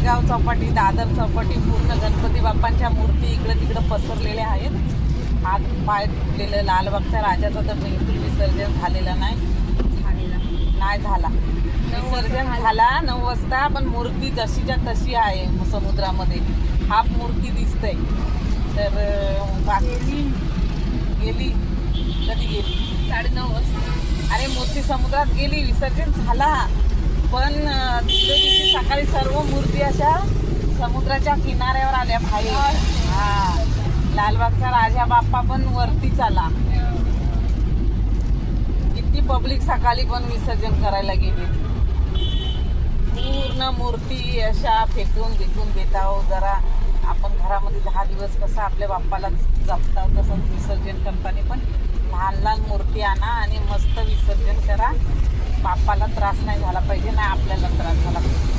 शेगाव चौपाटी, दादर चौपाटी पूर्ण गणपती बाप्पांच्या मूर्ती इकडं तिकडं पसरलेल्या आहेत. हात पाय तुटलेलं. लालबागच्या राजाचा तर बिलकुल विसर्जन झालेलं नाही झाला. विसर्जन झाला 9 वाजता, पण मूर्ती जशीच्या तशी आहे समुद्रामध्ये. हाफ मूर्ती दिसते. तर बाकी गेली कधी गेली 9:30 वाजता. अरे मूर्ती समुद्रात गेली, विसर्जन झाला, पण दुसऱ्या दिवशी सकाळी सर्व मूर्ती अशा समुद्राच्या किनाऱ्यावर आल्या बाहेर. हा, लालबागचा राजा बाप्पा पण वरतीच आला. किती पब्लिक सकाळी पण विसर्जन करायला गेली. पूर्ण मूर्ती अशा फेकून देत आहो. जरा आपण घरामध्ये 10 दिवस कसं आपल्या बाप्पाला जपतो तसं विसर्जन करताना पण लहान मूर्ती आणा आणि मस्त विसर्जन करा. बाप्पाला त्रास नाही झाला पाहिजे, नाही आपल्याला त्रास झाला पाहिजे.